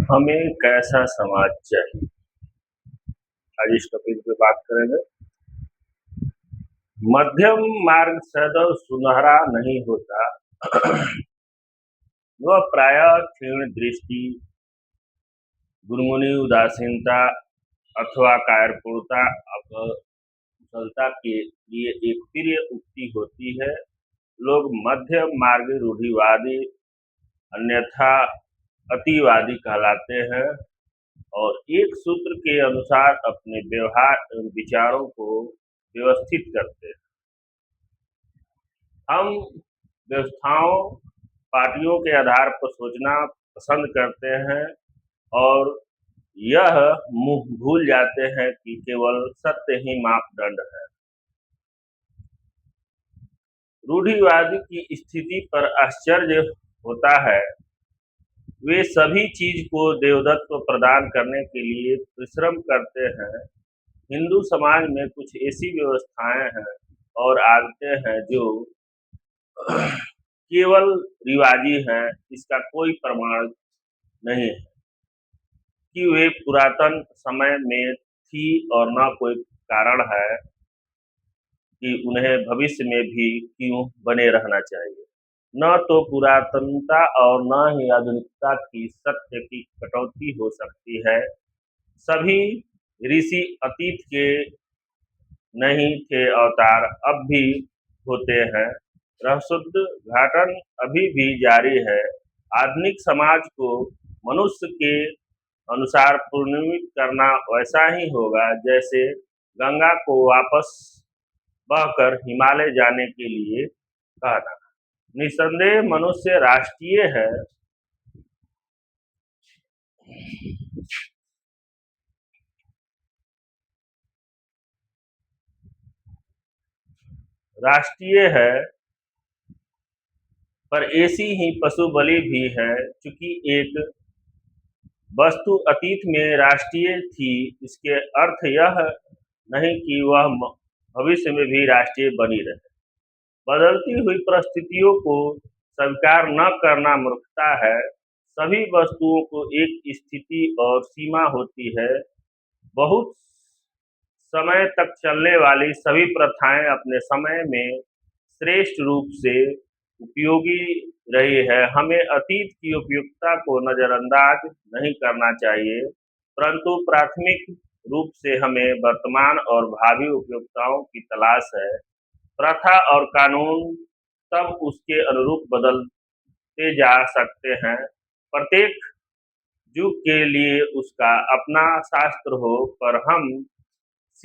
हमें कैसा समाज चाहिए? आज इस टॉपिक पे बात करेंगे। मध्यम मार्ग सदैव सुनहरा नहीं होता। वह प्रायः क्षीण दृष्टि, गुनगुनी उदासीनता अथवा कायरपूर्णता कुशलता के लिए एक प्रिय उक्ति होती है। लोग मध्यम मार्ग रूढ़िवादी अन्यथा अतिवादी कहलाते हैं और एक सूत्र के अनुसार अपने व्यवहार एवं विचारों को व्यवस्थित करते हैं। हम व्यवस्थाओं, पार्टियों के आधार पर सोचना पसंद करते हैं और यह भूल जाते हैं कि केवल सत्य ही मापदंड है। रूढ़िवादी की स्थिति पर आश्चर्य होता है। वे सभी चीज को देवदत्त प्रदान करने के लिए परिश्रम करते हैं। हिंदू समाज में कुछ ऐसी व्यवस्थाएं हैं और आदतें हैं जो केवल रिवाजी हैं। इसका कोई प्रमाण नहीं है कि वे पुरातन समय में थी और न कोई कारण है कि उन्हें भविष्य में भी क्यों बने रहना चाहिए। न तो पुरातनता और न ही आधुनिकता की सत्य की कटौती हो सकती है। सभी ऋषि अतीत के नहीं थे, अवतार अब भी होते हैं, रहस्योद्घाटन अभी भी जारी है। आधुनिक समाज को मनुष्य के अनुसार पुनर्निर्मित करना वैसा ही होगा जैसे गंगा को वापस बहकर हिमालय जाने के लिए कहना। निसंदेह मनुष्य राष्ट्रीय है। राष्ट्रीय है, पर ऐसी ही पशु बलि भी है। चूंकि एक वस्तु अतीत में राष्ट्रीय थी, इसके अर्थ यह नहीं कि वह भविष्य में भी राष्ट्रीय बनी रहे। बदलती हुई परिस्थितियों को स्वीकार न करना मूर्खता है। सभी वस्तुओं को एक स्थिति और सीमा होती है। बहुत समय तक चलने वाली सभी प्रथाएं अपने समय में श्रेष्ठ रूप से उपयोगी रही है। हमें अतीत की उपयुक्तता को नजरअंदाज नहीं करना चाहिए, परंतु प्राथमिक रूप से हमें वर्तमान और भावी उपयुक्तताओं की तलाश है। प्रथा और कानून तब उसके अनुरूप बदलते जा सकते हैं। प्रत्येक युग के लिए उसका अपना शास्त्र हो, पर हम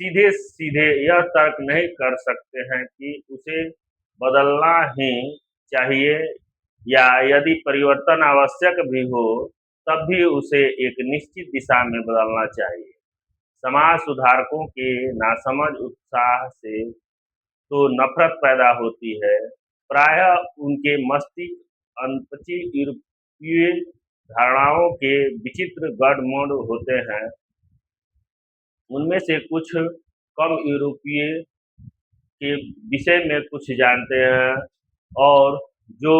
सीधे सीधे यह तर्क नहीं कर सकते हैं कि उसे बदलना ही चाहिए, या यदि परिवर्तन आवश्यक भी हो तब भी उसे एक निश्चित दिशा में बदलना चाहिए। समाज सुधारकों के नासमझ उत्साह से तो नफरत पैदा होती है। प्रायः उनके मस्तिष्क अनपची यूरोपीय धारणाओं के विचित्र गठमोड़ होते हैं। उनमें से कुछ कम यूरोपीय के विषय में कुछ जानते हैं और जो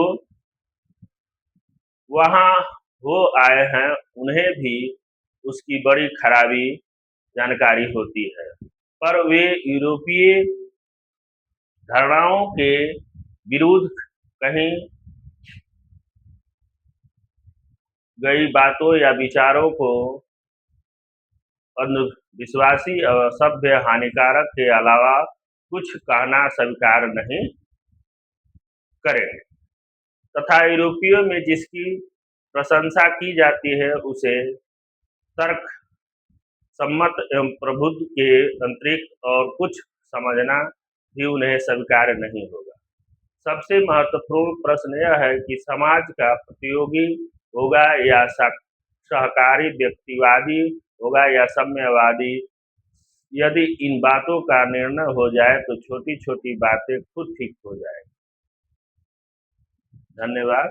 वहाँ हो आए हैं उन्हें भी उसकी बड़ी खराबी जानकारी होती है, पर वे यूरोपीय धारणाओं के विरुद्ध कही गई बातों या विचारों को अंधविश्वासी और सभ्य हानिकारक के अलावा कुछ कहना स्वीकार नहीं करेंगे, तथा यूरोपियों में जिसकी प्रशंसा की जाती है उसे तर्क सम्मत एवं प्रबुद्ध के अंतरिक्त और कुछ समझना भी उन्हें स्वीकार नहीं होगा। सबसे महत्वपूर्ण प्रश्न यह है कि समाज का प्रतियोगी होगा या सहकारी, व्यक्तिवादी होगा या साम्यवादी। यदि इन बातों का निर्णय हो जाए तो छोटी छोटी बातें खुद ठीक हो जाएगी। धन्यवाद।